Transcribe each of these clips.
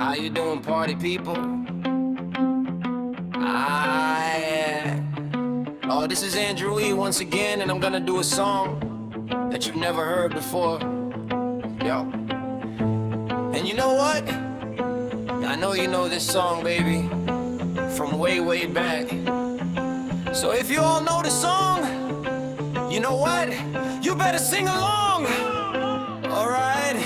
How you doing, party people? Yeah. Oh, this is Andrew E. once again, and I'm gonna do a song that you've never heard before. Yo. And you know what? I know you know this song, baby, from way, way back. So if you all know the song, you know what? You better sing along. Alright.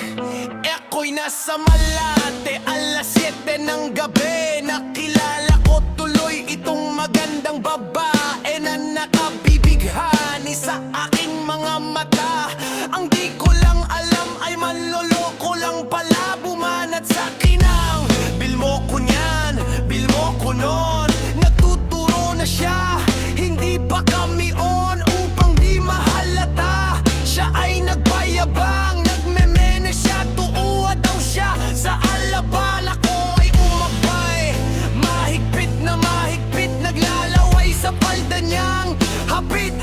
Ako'y nasa Malate, alas 7 ng gabi. Nakilala ko tuloy itong magandang babae na nakabibighani sa aking mga mata. Ang di ko lang alam ay manloloko lang pala. Bumanat sa kinang bil mo ko niyan, bil mo ko nun. Nagtuturo na siya, hindi pa kami on. Upang di mahalata, siya ay nagbayabang. Nagmemene siya, tuuwa daw siya. Sa alabala ko ay umabay, mahigpit na mahigpit. Naglalaway sa palda niyang hapit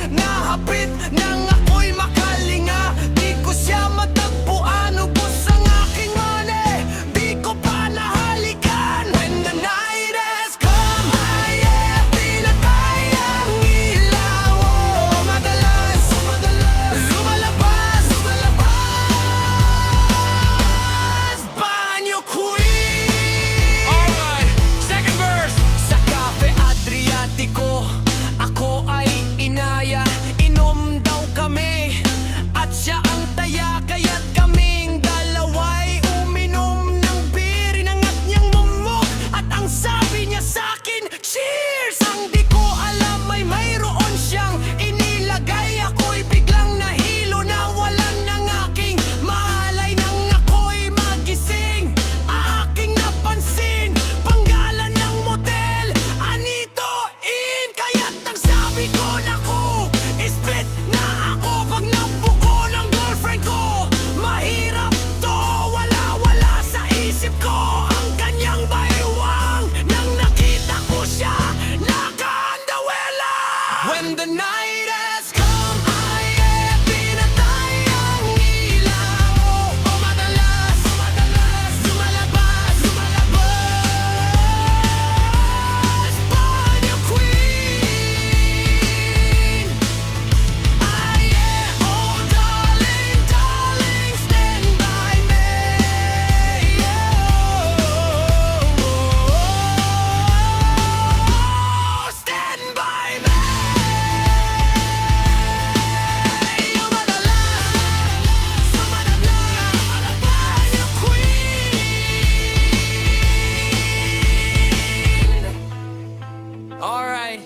nang ako'y makalinga. Di ko siya matagpuan, ubos ang aking money. Di ko pa nahalikan. When the night has come, ay pinatay ang ilaw. Oh, madalas lumalabas Banyo Queen. Alright, second verse. Sa Cafe Adriatico, ako ay inaya. Inom daw kami at siya ang taya. Kaya't kaming dalaway uminom ng beer. Inangat niyang mumok at ang sabi niya sa'kin, cheers! Ang di ko alam ay mayroon siyang inilagay. Ako'y biglang nahilo, nawalan ng aking malay. Nang ako'y magising, aking napansin panggalan ng motel, Anito Inn. Kaya't nagsabi ko, naku, split na ako. Pag nabuko ng girlfriend ko, mahirap to. Wala sa isip ko ang kanyang baywang. Nang nakita ko siya, naka-andawela. When the night has come, ay pinatay ang ilaw. O madalas lumalabas Banyo Queen. Ay oh darling, stand by me. Stand by me. Yung madalas Banyo Queen. Alright,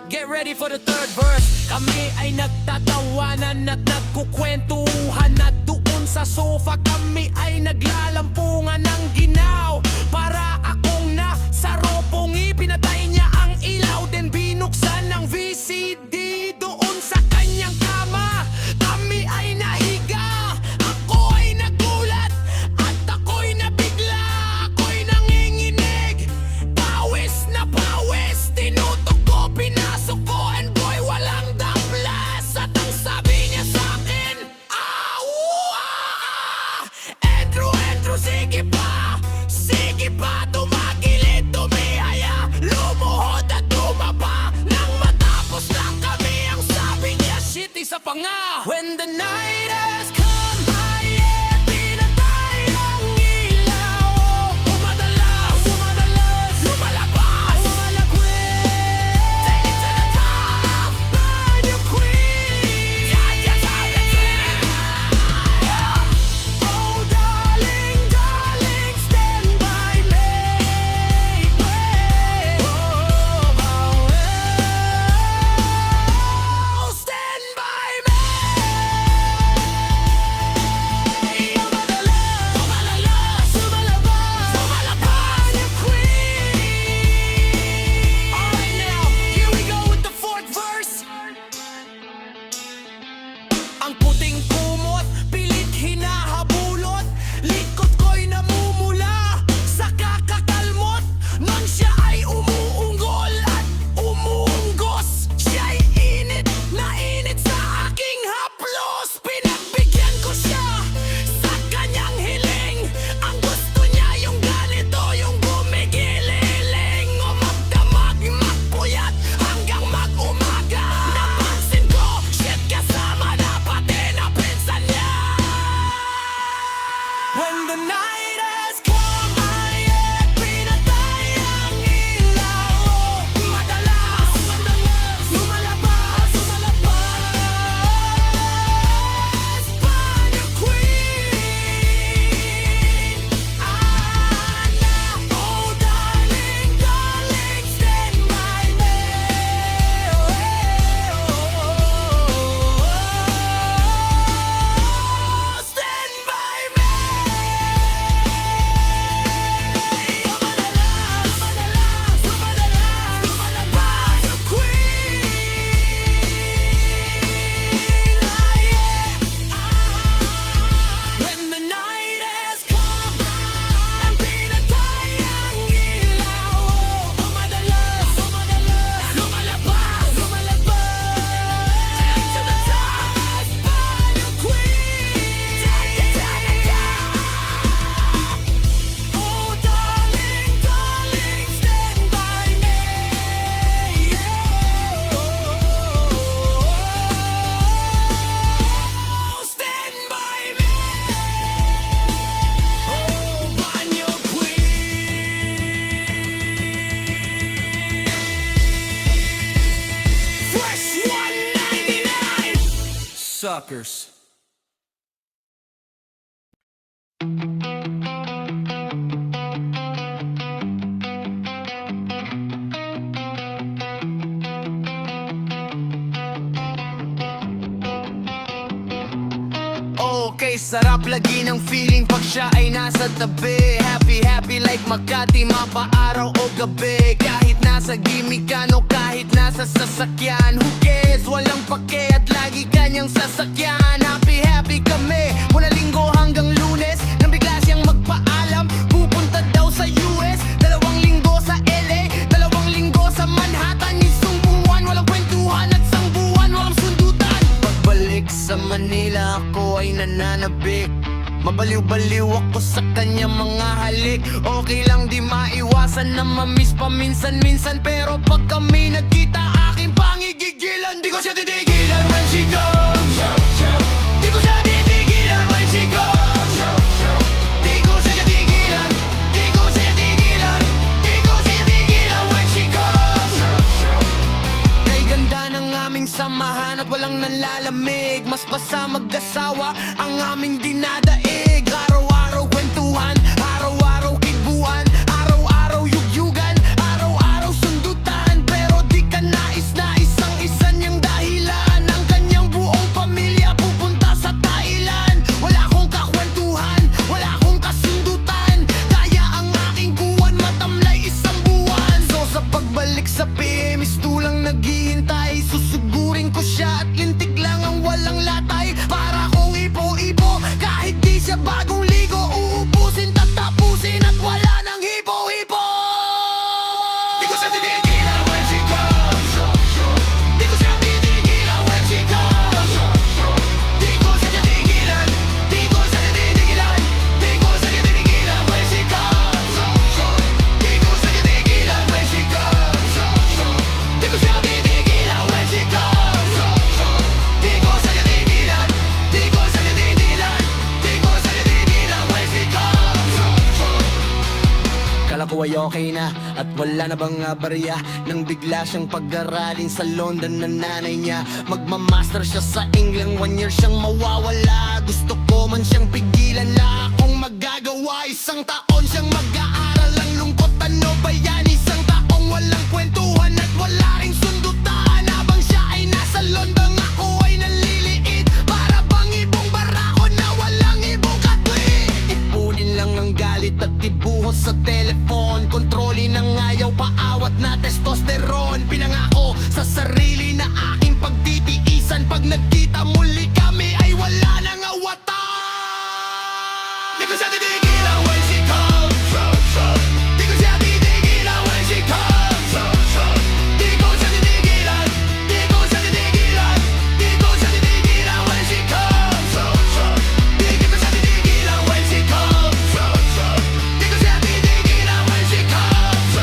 get ready for the third verse. Kami ay nagtatawanan at nagkukwentuhan. At doon sa sofa kami ay naglalampungan ng ginaw. Para akong nasa ropongi, pinatay niya ang ilaw. Then binuksan ng VCD doon sa kanyang kama. Kami ay nahiga, ako ay nagulat at ako'y nabigla. Ako'y nanginginig, pawis na pawis. Tinutok ko, pinasok ko, and boy, walang daplas. At ang sabi niya sa'kin, Andrew, sige pa, sige night has come, ay pinatay ang ilaw. Madalas lumalabas Banyo Queen. Ana, oh darling, darling, stand by me. Stand by me. Lumalabas ang queen. When the night has come, ang pinatay ang ilaw. Madalas lumalabas to the top. Banyo Queen. Oh darling, darling, stand by me. Stand by me. Oh Banyo Queen. Fresh 199. Suckers. Okay, sarap lagi ng feeling pag siya ay nasa tabi. Happy, happy like Makati, mapaaraw o gabi. Kahit nasa gimikan o kahit nasa sasakyan, who cares, walang pake at lagi kanyang sasakyan. Happy, happy kami, mula Linggo hanggang Lunes. Nang bigla siyang magpaalam, pupunta daw sa US. 2 linggo sa LA, 2 linggo sa Manhattan. Isang buwan, walang kwentuhan at isang buwan, walang sundutan. Pagbalik sa Manila, ako ay nananabik. Mabaliw-baliw ako sa kanyang mga halik. Okay lang di maiwasan na mamiss paminsan-minsan, pero pag kami nagkita, aking pangigigilan. Di ko siya titigilan when she comes. Di ko siya titigilan when she comes. Di ko siya tigilan. Di ko siya tigilan. Di ko siya tigilan when she comes. Kay ganda ng aming samahan at walang nanlalamig. Mas basta mag-asawa ang aming dinadaig. Araw-araw kwentuhan, araw-araw kigbuan, araw-araw yugyugan, araw-araw sundutan. Pero di ka nais-nais ang isa niyang dahilan. Ang kanyang buong pamilya pupunta sa Thailand. Wala akong kakwentuhan, wala akong kasundutan. Kaya ang aking buwan matamlay isang buwan. So sa pagbalik sa PMS, tulang naghihintay. Susugurin ko siya at lintik lang ang walang latay. Para kong ipo-ipo, kahit di siya bagong ligo, uubusin, tatapusin at wala nang hipo-hipo. Di ko siya titigilan when she comes. Di ko siya titigilan when she comes. Di ko siya titigilan. Di ko siya titigilan. Di ko siya titigilan when she comes. Di ko siya titigilan when she comes. Di ko siya titigilan when she comes. Di ko siya titigilan. Di ko siya titigilan. Di ko siya titigilan when she comes. Kala ko ay okay na at wala na bang barya, nang bigla siyang pag-aralin sa London na nanay niya. Magmamaster siya sa England, 1 year siyang mawawala. Gusto ko man siyang pigilan, la akong magagawa. Isang taon siyang mag-aaral, ang lungkot ano ba yan? Isang taong walang kwentuhan at wala ring sundutan. Habang siya ay nasa London, ako ay naliliit. Para bang ibong barako na walang ibong katwi. Ipunin lang ang galit at ibuhos sa telefon. Kontrolin ang ayaw, paawat na testosterone. Pinangako sa sarili na aking pagtitiisan. Pag nagkita muli kami ay wala nang awatan. Di ko siya titigilan when she comes. Di ko siya titigilan when she comes. Di ko siya titigilan. Di ko siya titigilan. Di ko siya titigilan when she comes. Di ko siya titigilan when she comes. Di ko siya titigilan when she comes.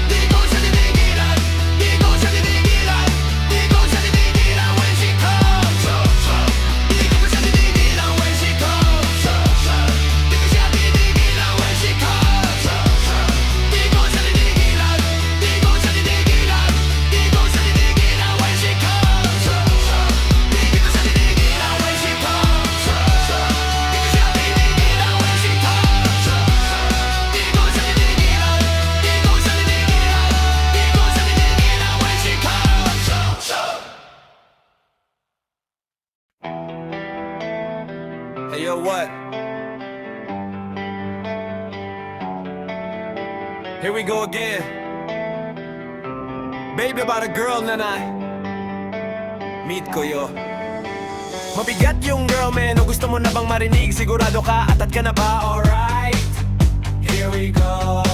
Di ko siya titigilan. Di ko siya titigilan. Di ko siya titigilan when she comes. Di ko siya titigilan when she comes. Di ko siya what? Here we go again. Baby, about a girl na meet ko yo. Mabigat yung girl, man. O gusto mo na bang marinig? Sigurado ka, atat ka na ba? Alright, here we go.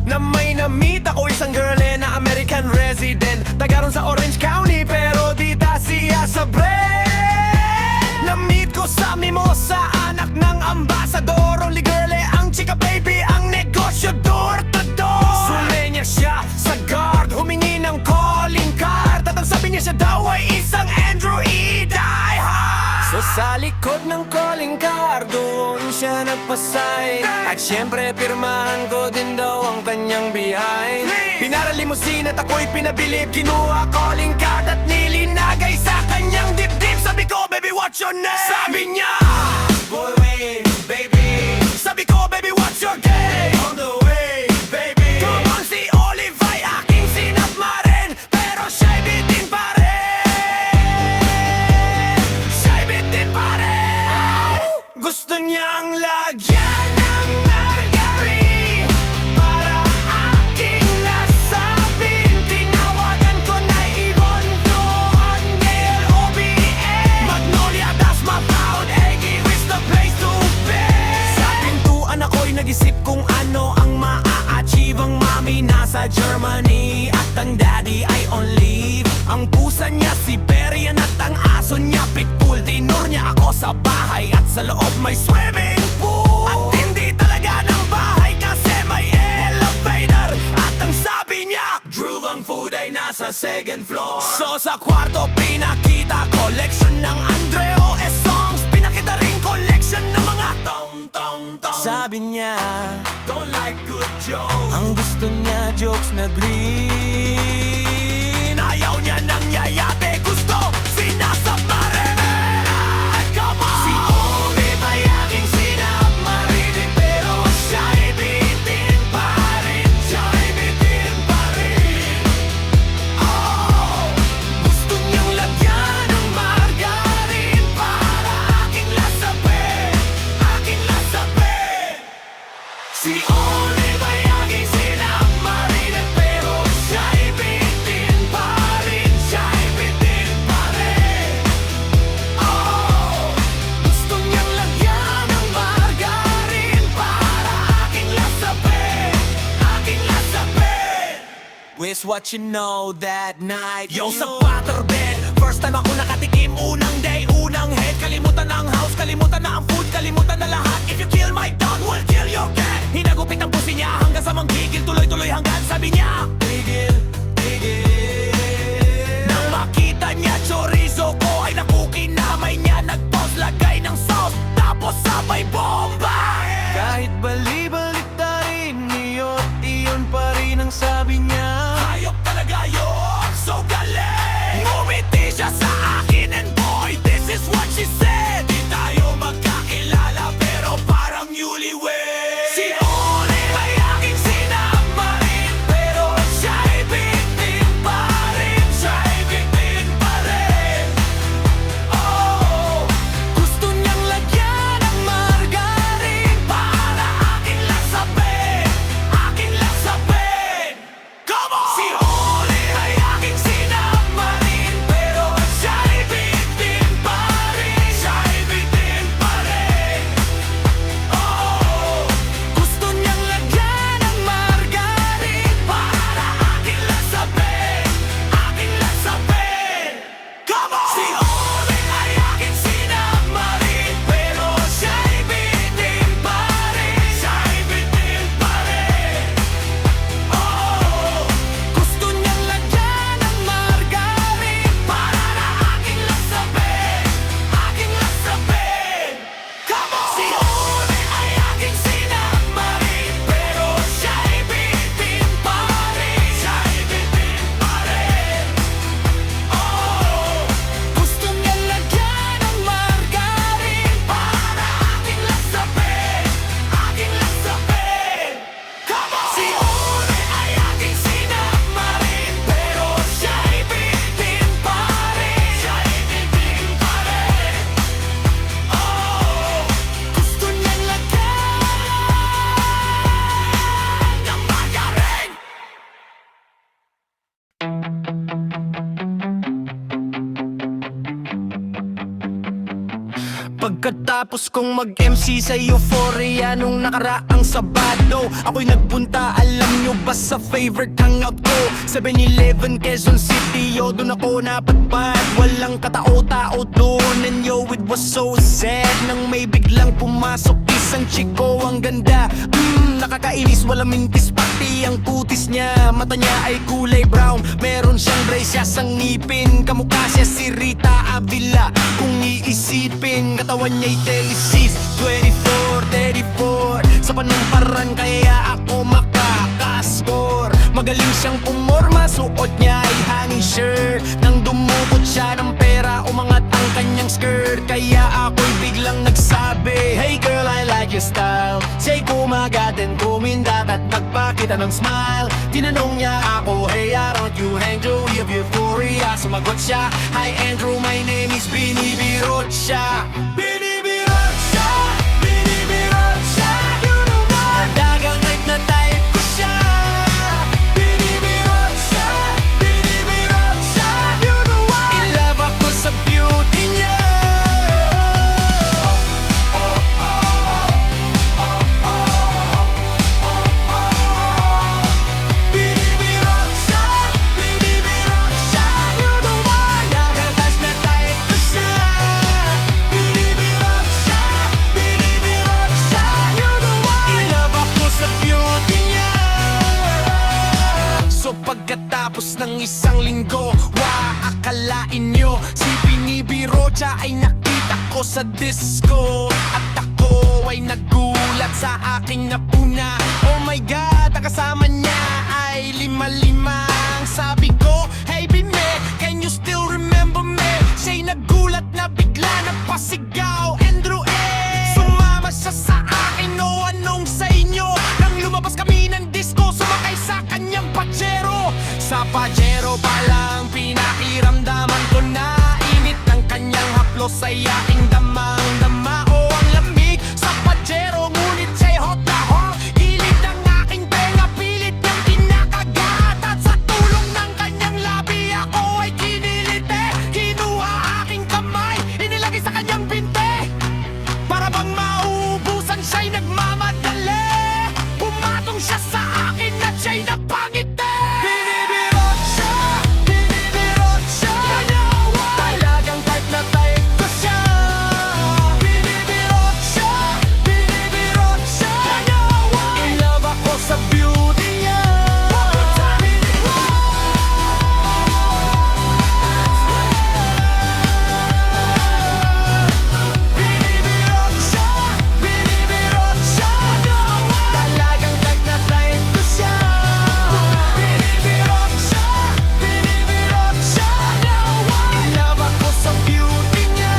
Na may na-meet ako isang girl na American resident, tagaron sa Orange County pero dita siya sa Brent. Na-meet ko sa Mimosa, anak ng ambasador. Only girl ang chika baby, ang negosyo door-to-door. Sumenya siya sa guard, humingi ng calling card, at ang sabi niya siya daw ay isang Andrew E. diehard. So sa likod ng calling card, doon siya nagpasay. At syempre pirmahan ko din daw ang kanyang behind. Pinaralimusin at ako'y pinabilib, kinuha calling card at nilinagay sa kanyang dibdib. Sabi ko, baby, what's your name? Sabi niya, boy, wait, baby. Sabi ko, baby, what's your game? On the way, baby. Come on, si Olive ay aking sinapmarin, pero siya'y bitin pa rin. Siya'y bitin pa rin. Gusto niyang lagyan ng margarine para aking nasabing. Tinawagan ko na Ibon doon, L-O-B-E. Magnolia, that's my town. Eggy is the place to be. Sa pintuan ako'y nag-isip kung ano ang maa-achieve. Ang mami nasa Germany at ang daddy ay on leave. Ang pusa niya Siberian at ang aso niya pitbull. Tinur niya ako sa bahay at sa loob may swimming pool. At hindi talaga ng bahay kasi may elevator. At ang sabi niya, Drew, ang food ay nasa second floor. So sa kwarto pinakita collection ng Andreo S. songs. Pinakita rin collection ng mga tong-tong-tong. Sabi niya, don't like good jokes. Ang gusto niya jokes na green. Ayaw niya ng yayate, gusto sinasapmarin. Come on! Si Olive ay aking sinapmarin, pero siya'y bitin pa rin. Siya'y bitin pa rin. Oh, gusto niyang lagyan ng margarine para aking lasapin. Aking lasapin. Si Olive ay aking sinapmarin, pero siya'y bitin pa rin. Siya'y bitin pa rin. Oh, gusto niyang lagyan ng margarine para aking lasapin. Aking lasapin. With what you know that night. Yo, sa waterbed, first time ako nakatikim. Unang day, unang head. Kalimutan na ang house, kalimutan na ang food, kalimutan na lahat. If you kill my dog, we'll kill your cat. Hinagupit ang pusi niya hanggang sa manggigil. Tuloy-tuloy hanggang sabi niya, tigil, tigil. Nang makita niya chorizo ko ay nakukinamay niya. Nag-pause, lagay ng sauce, tapos sabay bomba. Kahit bali-balik na rin, iyon pa rin ang sabi niya. Hayop talaga yun, so galing. Ngumiti siya sa akin and boy, this is what she said. Di tayo magkakilala Pagkatapos kong mag-MC sa Euphoria nung nakaraang Sabado, ako'y nagpunta, alam nyo ba, sa favorite hangout ko 7-Eleven, Quezon City. Yo, dun ako napadpad, walang katao-tao dun. And yo, it was so sad nang may biglang pumasok isang chiko. Ang ganda, nakakainis, wala mintis, pati ang kutis niya. Mata niya ay kulay brown, meron siyang brace sa ngipin. Kamukha siya si Rita Avila kung iisipin. Katawan niya'y telesis, 24, 34. Sa panumparan kaya ako makakascore. Magaling siyang pumorma, suot niya ay hanging shirt. Nang dumukot siya ng pera, umangat ang kanyang skirt. Kaya ako'y biglang nagsabi, hey girl, I like your style. Siya'y kumagatin, kumindat at nagpakita ng smile. Tinanong niya ako, hey, why don't you hang Joey of Euphoria? Sumagot siya, hi Andrew, my name is Binibirot siya. Binibirot siya, binibirot siya. You know what? Dagang type na type ko siya. Binibirot siya, binibirot siya. You know what? In love ako sa beauty niya. Binibirot siya, binibirot siya. You know what? Dagang type na type ko siya. Binibirot siya, binibirot siya. You know what? In love ako sa beauty niya. So pagkatapos ng isang linggo, akalain nyo si Binibirot siya ay nakita ko sa disco. At ako ay nagulat sa aking napuna. Oh my God, ang kasama niya ay lima-lima. Ang sabi ko, hey Bime, can you still remember me? Siya'y nagulat na bigla napasigaw, Andrew Sumama siya sa akin, o anong sa inyo? Nang lumabas kami ng disco, sumakay sa kanyang Pajero. Sa Pajero pa lang pinakiramdaman ko na init ng kanyang haplos ay aking damang-dama. O ang lamig sa Pajero, ngunit siya'y hot na hot. Gilid ang aking tenga, pilit niyang kinakagat. At sa tulong ng kanyang labi ako ay kinilite. Kinuha aking kamay, inilagay sa kanyang binte. Para bang maubusan siya'y nagmamadali. Pumatong siya sa akin at siya'y napangiti. Binibirot siya, binibirot siya. Talagang type na type ko siya. Binibirot siya, binibirot siya. In love ako sa beauty niya. Binibirot siya, binibirot siya. Talagang type na type ko siya. Binibirot siya, binibirot siya. In love ako sa beauty niya.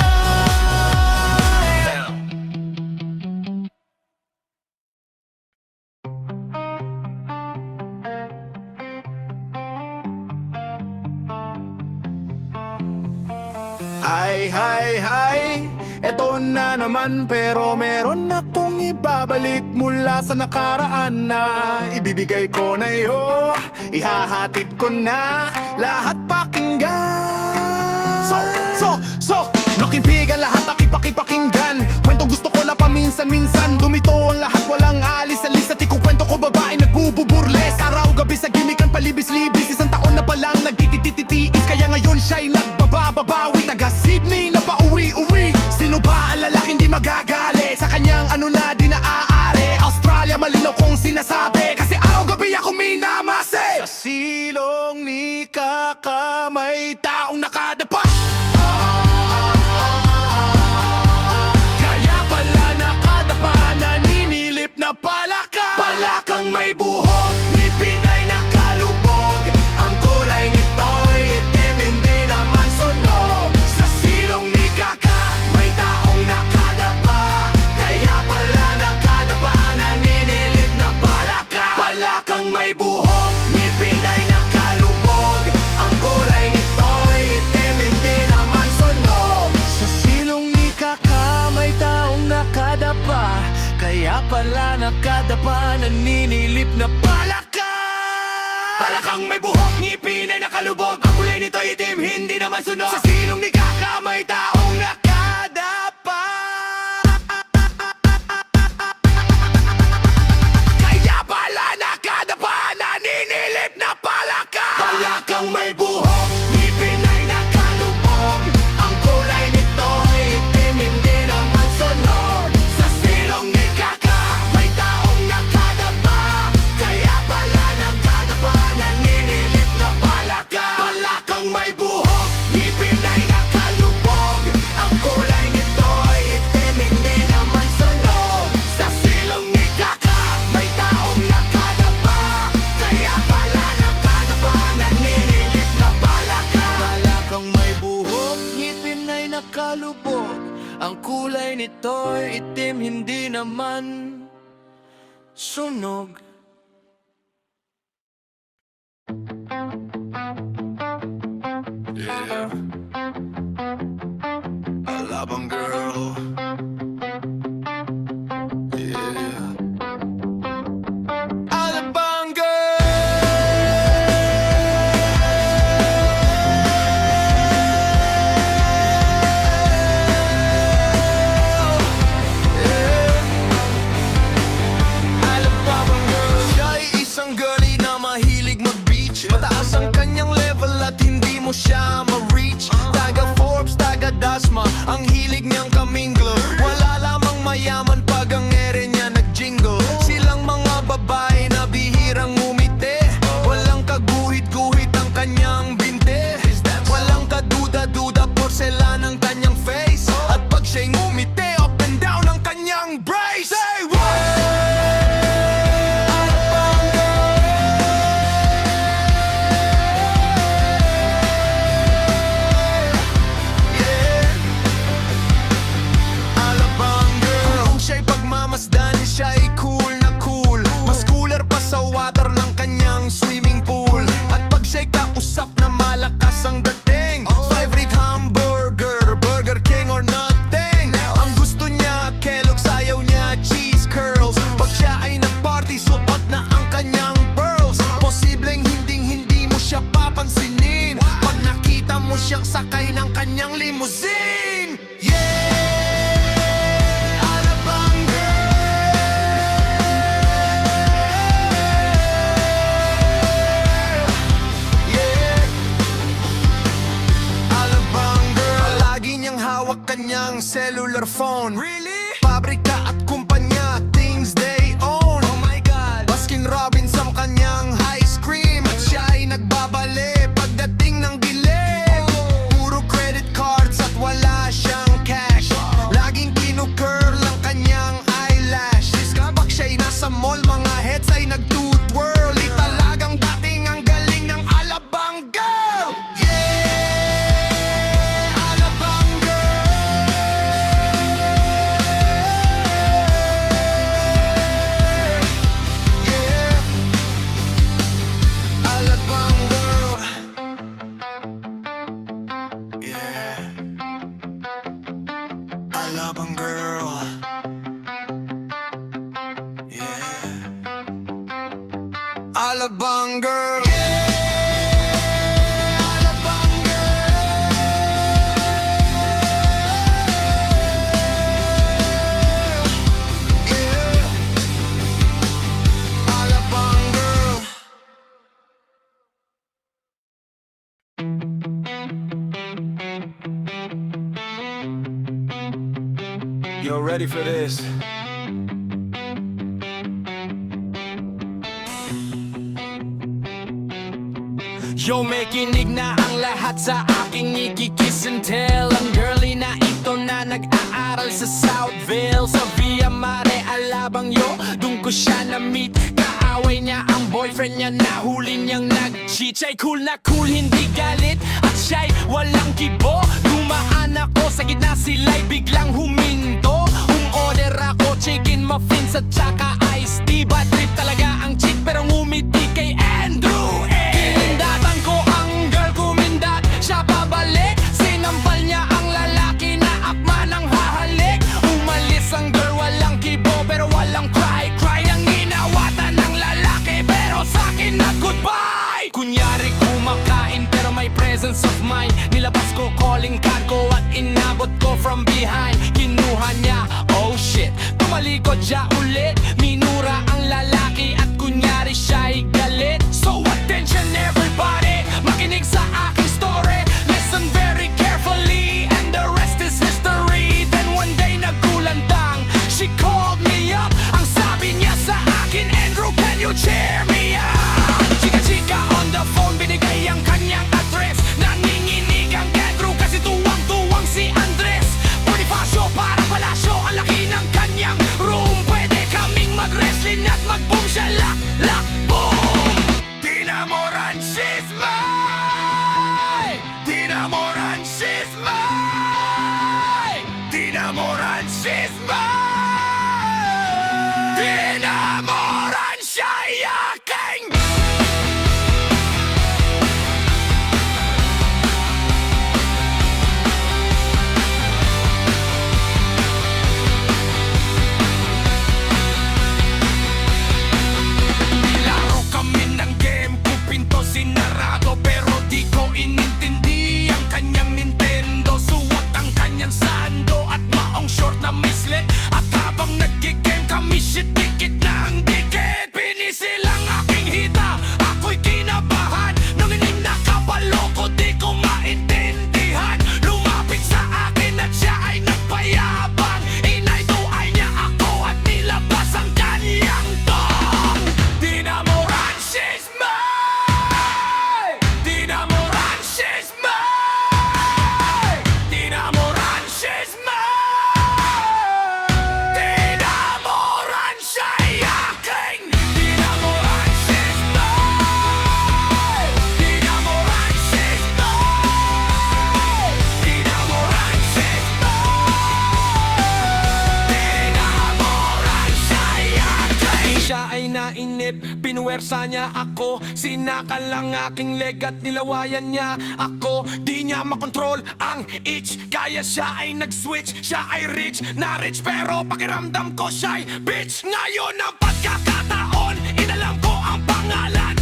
Hi, eto na naman, pero meron akong ibabalik mula sa nakaraan na ibibigay ko na iyo. Ihahatid ko na lahat pakinggan. So, nakimpigan lahat, pakipakinggan. Kwento gusto ko lang paminsan-minsan. Dumito ang lahat, walang alis-alis. At ikukwento ko babae nagbububurles. Araw-gabi sa gimikan, palibis-libis. Isang taon na palang nagtitititiis. Kaya ngayon siya'y nagbababawi. Taga-Sydney na pauwi-uwi. Sino ba ang lalaking di magagali? Sa kanyang ano na di naaari. Australia, malinaw kong sinasabi. Kasi araw-gabi ako minamase. Sa silong ni Kaka may taong nakadapa. Kaya pala nakadapa, naninilip na palaka. Palakang may buhok, ngipin ay nakalubog. Ang kulay nito'y itim, hindi naman sunog. Sa silong ni Kaka may taong nakadapa. Kaya pala nakadapa, naninilip na palaka. Palakang may buhok, ngipin ay nakalubog. Ang kulay nito'y itim, hindi naman sunog. Sa silong ni Kaka may taong nakadapa. Kaya pala nakadapa, naninilip na palaka. Palakang may buhok, ngipin ay nakalubog. Ang kulay nito itim, hindi naman sunog. Sa silong ni Kaka may taong nakadapa. naman sunog. Yeah, Alabang girl. Yeah, Alabang girl. Alabang girl. Siya'y isang girlie na mahilig mag-beach. Mataas ang kanyang level at hindi mo siya ma-reach. Taga Forbes, taga Dasma, ang hilig niyang kaminglo. Wala lamang mayaman pag ang ere niya nag-jingle. Silang mga babae na bihirang umiti. Walang kaguhit-guhit ang kanyang binte. Walang kaduda-duda, porselan ang kanyang face. At pag siya'y ngumiti, up and down ang kanyang brace. Say what? Masdan siya'y cool na cool. Mas cooler pa sa water ng kanyang swimming pool. At pag siya'y kausap na malakas ang dating, favorite hamburger, Burger King or nothing. Ang gusto niya, Kellogg's, ayaw niya cheese curls. Pag siya ay nag-party, suot na ang kanyang pearls. Posibleng hindi mo siya papansinin pag nakita mo siyang sakay ng kanyang limousine. Yeah! Kanyang cellular phone. Really? Pabrika at kumpanya, things they own. Oh my God. Baskin Robbins ang kanyang ice cream. At siya ay nagbabale pagdating ng dilim. Puro credit cards at wala siyang cash. Laging kinukurl ang kanyang eyelash. Pag siya'y nasa mall, mga heads ay nagtutwirl. Talagang dating ang galing ng Alabang girl. Alabang girl. Yeah. Alabang girl. Yeah. Alabang girl. Yeah. Alabang girl. You're ready for this. Yo, may kinig na ang lahat sa aking ikikiss and tell. Ang girlie na ito na nag-aaral sa Southville. Sa Via Mare, Alabang yo, dun ko siya na-meet. Kaaway niya ang boyfriend niya, nahuli niyang nag-cheat. Siya'y cool na cool, hindi galit, at siya'y walang kibo. Dumaan ako sa gitna, sila'y biglang huminto. Umorder ako, chicken muffins at saka iced tea. Bad trip talaga ang chick, pero ngumiti kay Andrew. Kinindatan ko ang girl, kumindat siya pabalik. Sinampal niya ang lalaki na akma ng hahalik. Umalis ang girl, walang kibo, pero walang cry. Ang inawatan ng lalaki, pero sa'kin na goodbye. Kunyari kumakain, pero may presence of mind. Nilabas ko calling card ko at inabot ko from behind. Kinuha niya, oh shit, tumalikod siya ulit. Minura ang lalaki at kunyari siya'y galit. So attention everybody, makinig sa aking story. Listen very carefully and the rest is history. Then one day nagkulandang, she called me up. Ang sabi niya sa akin, Andrew, can you cheer me up? Chika-chika on the phone, binigay ang kanyang address. Nanginginig ang Andrew kasi tuwang-tuwang si Andres. Bonifacio para palasyo, ang laki ng kanyang room. Pwede kaming mag-wrestling at mag-boom siya, lock, lock, boom. Tinamoran, she's mine. Tinamoran, she's mine. Tinamoran, she's mine. bigla ay nainip, pinuwersa niya ako. Sinakal lang aking leg at nilawayan niya ako. Di niya makontrol ang itch, kaya siya ay nag-switch. Siya ay rich, na rich pero pakiramdam ko siya'y bitch. Ngayon ang pagkakataon, inalam ko ang pangalan.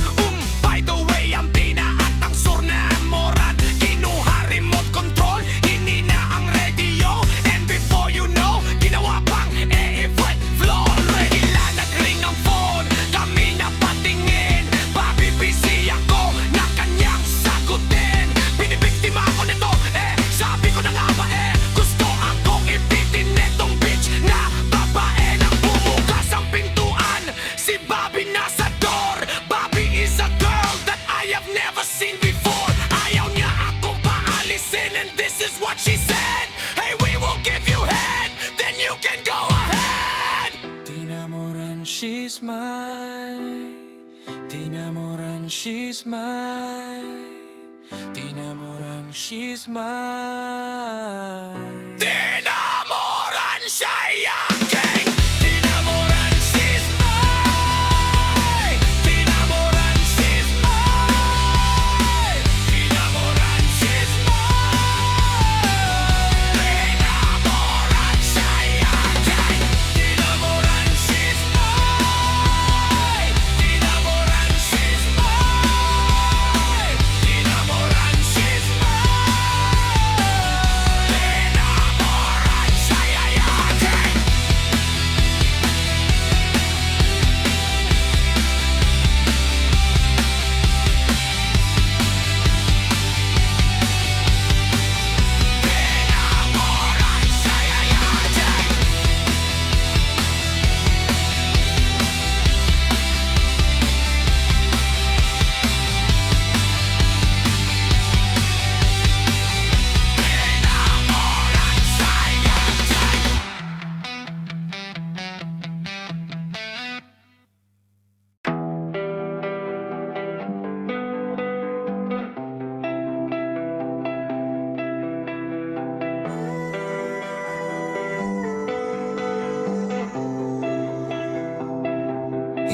By the way, ang Tina at ang Sur na Moran. Kinuha remote control, hinina ang radio. And before you know, ginawa pang e-flight floor. Hila nag-ring ang phone, kami na patingin. Babibisi ako na kanyang sagutin. Binibiktima ako nito, sabi ko na nga ba gusto akong ipitin netong bitch na babae. Nang bumukas ang pintuan, si Bobby nasa door. Bobby is a girl that I have never seen before. Ayaw niya akong paalisin, and this is what she said: hey, we will give you head, then you can go ahead. Tina Moran, she's mine. Tina Moran, she's mine. Tina Moran, she's mine. Tina Moran, siya yaking. Tina Moran, she's mine. Tina Moran, she's mine. Tina Moran, she's mine. Tina Moran, siya yaking. Tina Moran, she's mine. Tina Moran, she's mine. Tina Moran, she's mine. Tina Moran, siya yaking.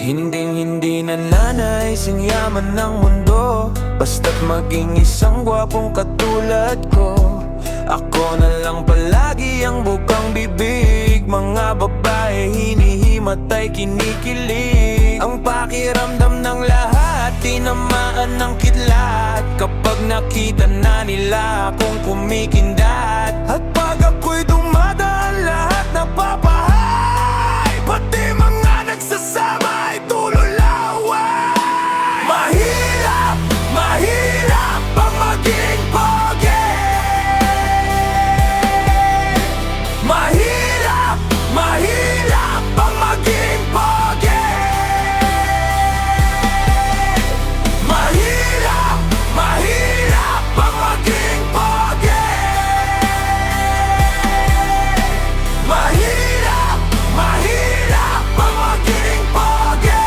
Hinding-hindi nananais ang yaman ng mundo, basta't maging isang gwapong katulad ko. Ako na lang palagi ang bukang bibig. Mga babae hinihimatay, kinikilig. Ang pakiramdam ng lahat, tinamaan ng kidlat. Kapag nakita na nila akong kumikindat. At pag ako'y dumadaan, lahat napapahay. Pati mga nagsasama ay tululaway. Mahirap, mahirap ang maging pogi. Mahirap, mahirap ang maging pogi. Mahirap, mahirap ang maging pogi. Mahirap, mahirap ang maging pogi.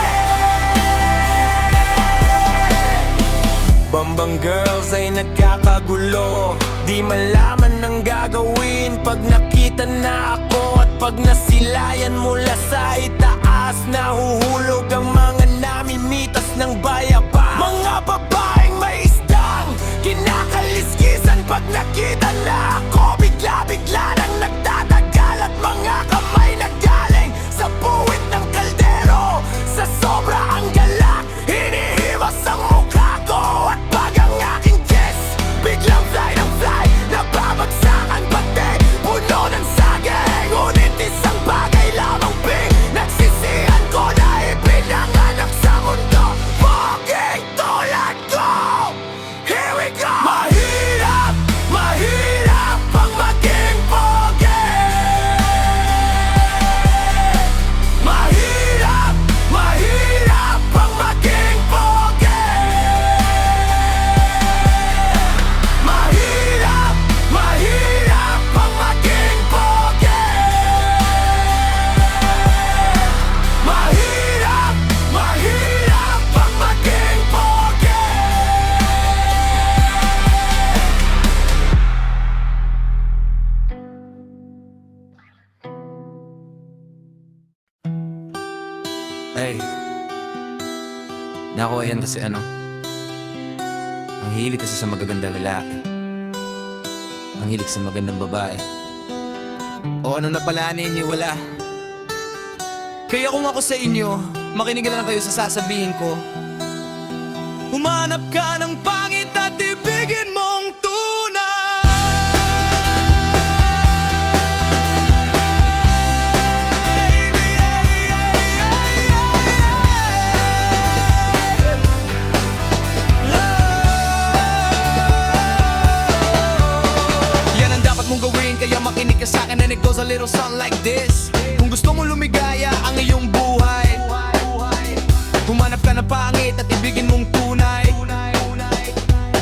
Bambang girls ay nagkakagulo, di malaman ang gagawin pag nakita na ako. At pag nasilayan mula sa itaas, nahuhulog ang mga namimitas ng bayaba. Mga babaeng may isdang kinakaliskisan pag nakita na ako. Bigla-bigla nang nagtatagal at mga kamay na galing sa puwit ng kaldero. Sa sobra ang galak, hinihimas ang mukha ko. At pag ang aking kiss, biglang fly ng fly, nababagsak ang bate, puno ng saging. Ngunit isang bagay lamang, ping, Ay, nakuha yan kasi ang hilig kasi sa magagandang lalaki. Ang hilig sa magandang babae. O ano na pala ninyo, wala. Kaya kung ako sa inyo, makinig lang kayo sa sasabihin ko. Humanap ka ng pangit at ibigin mong tunay. Yan ang dapat mong gawin, kaya makinig ka sa'kin and it goes a little something like this. Kung gusto mong lumigaya ang iyong buhay, humanap ka ng pangit at ibigin mong tunay.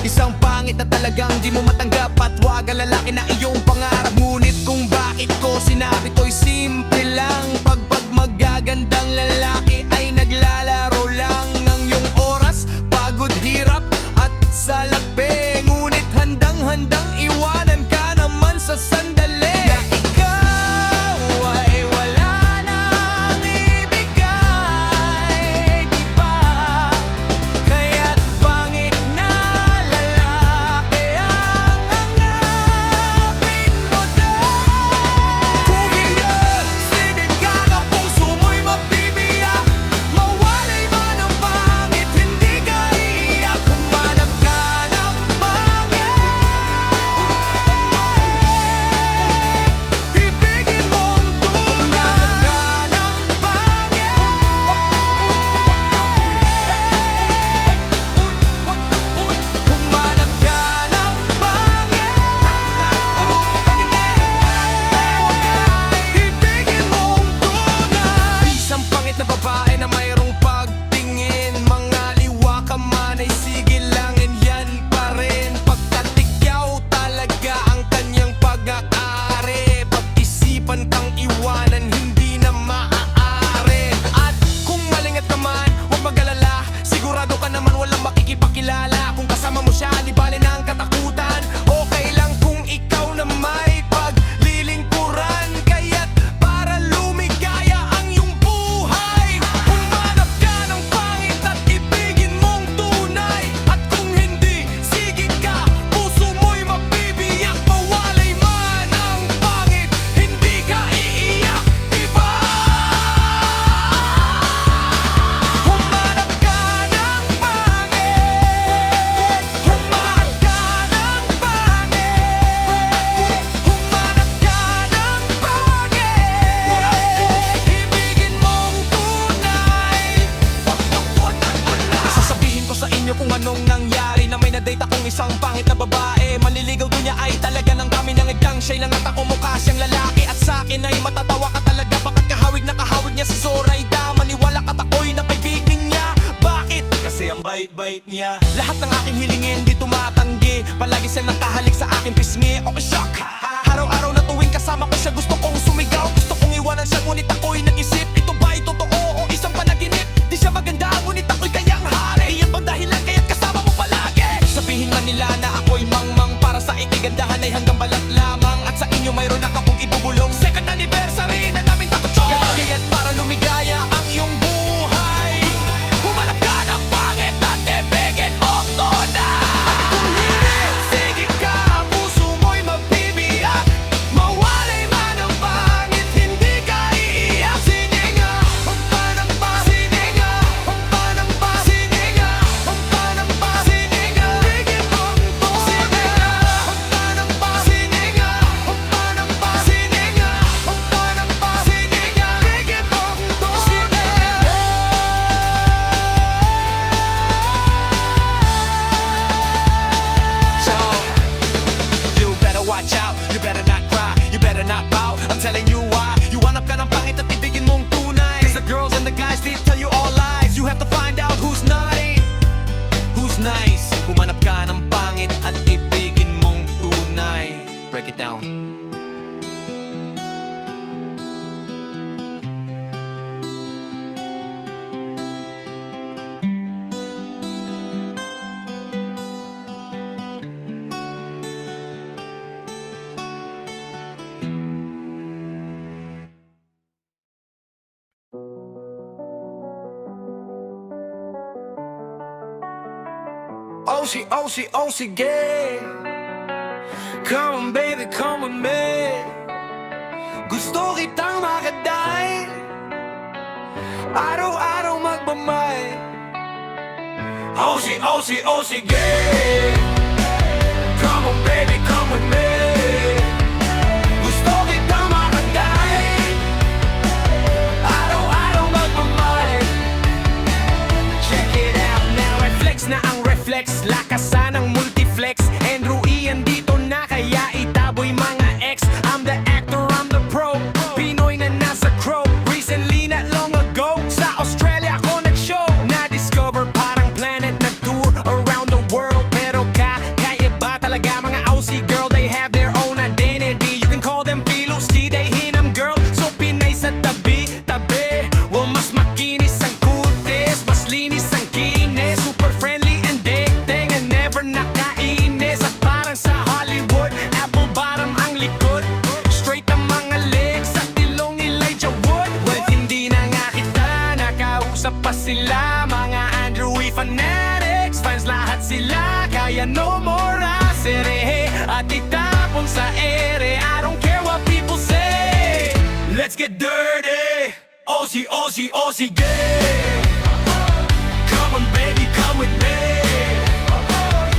Isang pangit na talagang di mo matanggap at wag ang lalaki na iyong pangarap. Ngunit kung bakit ko sinabi to'y simple lang. Pag magagandang lalaki ay naglalaro lang ng iyong oras, pagod, hirap at salakbe. Ngunit handang-handang iwanan ka naman sa sandali na ikaw ay wala nang ibigay, di ba? Kaya't pangit na lalaki ang hanapin mo din. Kung hindi, sigit ka na puso mo'y mabibiyak. Mawalay man ang pangit, hindi ka iiyak. Humanap ka ng pangit, ibigin mong tunay. Humanap ka ng pangit, ibigin mong tunay. Isang pangit na babae na mayroong pagtingin. Mga liwa ka man ay sige lang, and yan pa rin. Pagkat ikaw talaga ang kanyang pag-aari. Pag-isipan kang iwanan, hindi na maaari. At kung malingat ka man, huwag mag-alala. Sigurado ka naman walang makikipakilala. Kung kasama mo siya, di bale na ang katakutan. Okay lang kung ikaw na may paglilingkuran. Kaya't para lumigaya ang iyong buhay, humanap ka ng pangit at ibigin mong tunay. At kung hindi, sige ka, puso mo'y mabibiyak. Mawalay man ang pangit, hindi ka iiyak, diba? Humanap ka ng pangit, humanap ka ng pangit, humanap ka ng pangit, ibigin mong tunay. Sasabihin ko sa inyo kung anong nangyari, na may na-date akong isang pangit na babae. Manliligaw doon niya ay talaga ng kami ng igdang. Siya'y lang at ako mukha siyang lalaki. At sa'kin ay matatawa ka talaga. Bakit kahawig na kahawig niya si Zoraida? Maniwala ka't ako'y nakaibigan niya. Bakit? Kasi ang bait-bait niya. Lahat ng aking hilingin di tumatanggi. Palagi siya nakahalik sa aking pisngi. Okay, shock! Araw-araw na tuwing kasama ko siya, gusto kong sumigaw. Gusto kong iwanan siya, ngunit ako'y nag-isip. Ito ba'y totoo o isang panaginip? Di siya maganda, ngunit ako'y kayang hari. Iyan bang dahilan kaya't kasama mo palagi? Sabihin man nila na ako'y mangmang, para sa ikigandahan ay hanggang balat lamang. At sa inyo mayroon akong ibubulong. Second anniversary na namin takotson. Kaya't para lumigaya ang iyong buhay, humanap ka ng pangit at ibigin mong tunay. Kung hindi, sige ka, puso mo'y mabibiyak. Oh sige. Come on baby, come with me. Gusto kitang makadai. Araw-araw magbamay. Oh sige. Come on baby, come with me. Gusto kitang makadai. Araw-araw magbamay. Check it out now. Reflex na ang reflex. Lakasan ang multiflex. Andrew Ian dito na kaya itaboy mga ex. I'm the actor, I'm the pro. Pinoy na nasa crow. Recently not long ago sa Australia ako nag-show. Na-discover parang planet nag-tour around the world. Pero kaya ba talaga mga Aussie girl? They have their own identity. You can call them Piluski, they hinam girl. So Pinay sa tabi. Well, mas makinis ang kutis, mas linis ang kinis. Super friendly and dating and never nakainis. At parang sa Hollywood, apple bottom ang likod. Straight ang mga legs at ilong Elijah Wood. Well, hindi na nga kita nakausap pa sila. Mga Andrew E. fanatics, fans lahat sila. Kaya no more asere at itapon sa ere. I don't care what people say. Let's get dirty. Aussie, gay. Come on baby, come with me.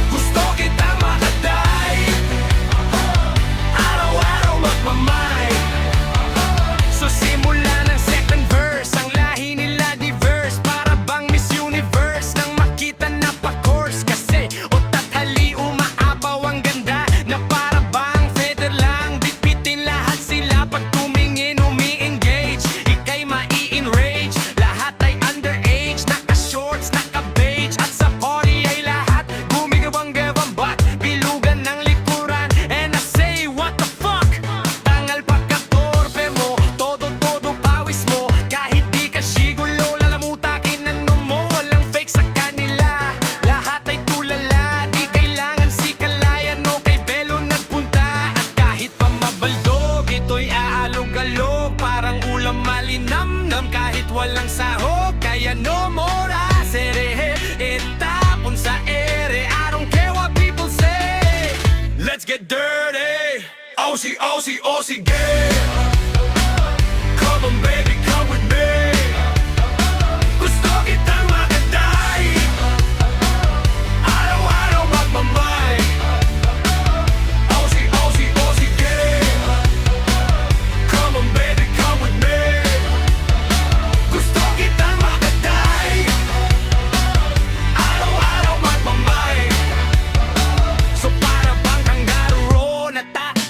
Gusto kita makaday. Araw-araw magmamay. So simula ng second verse, ang lahi nila diverse. Para bang Miss Universe nang makita na pa-course. Kasi otat hali umaapaw ang ganda. Na para bang feather lang. Bitbitin lahat sila pag tumingin umi-engage. Ika'y mai-enrage. Lahat ay underage. Naka-shorts, naka-beige. At sa party ay lahat gumigawang-gawang bat. Bilugan ng likuran. And I say what the fuck. Tangal pagka-torpe mo. Todo pawis mo. Kahit di ka shigulo, lalamutakin ano mo. Walang fake sa kanila. Lahat ay tulala. Di kailangan si Kalayan o kay Belo nagpunta. At kahit pa mabaldog, ito'y aalog-alog. Parang ulam malinamnam kahit walang sahog. Kaya no more asere. Itapon sa ere. I don't care what people say. Let's get dirty. Aussie, gay. Come on baby, come with me. Gusto kitang makaday. Araw-araw magmamay. Aussie, gay. Come on baby, come with me. Gusto kitang makaday. Araw-araw magmamay. So para bang kangaroo na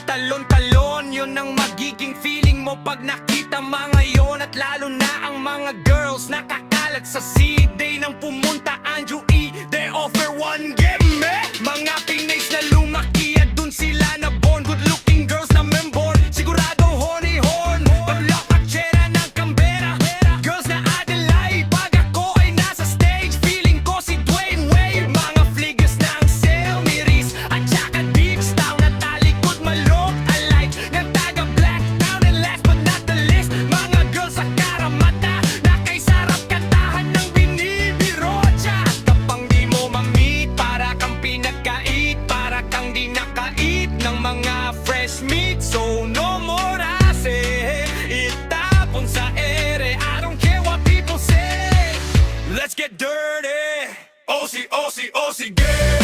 talon-talon. Yun ang magiging feeling mo pag nakita mga yon. At lalo na ang mga girls nakakalat sa C-Day nang pumunta Andrew E. They offer one give me. Mga Pinays na lumaki at dun sila na born. Good looking girls na membon. Sigurado honey horn. Paglak tsera ng Canberra. Girls na Adelaide. Pag ako ay nasa stage, feeling ko si Dwayne Wade. Mga fliggers na ang Selmiris at saka Deeps Town. At talikod malog alike ng taga Black Town. And last but not the least, mga girls sa Karamata na kay sarap kantahan ng binibiro. At kapang di mo ma-meet, para kang pinagkait. Para kang di nakait ng mga fresh meat. So no more ase, itapon sa ere. I don't care what people say. Let's get dirty. Aussie, gay.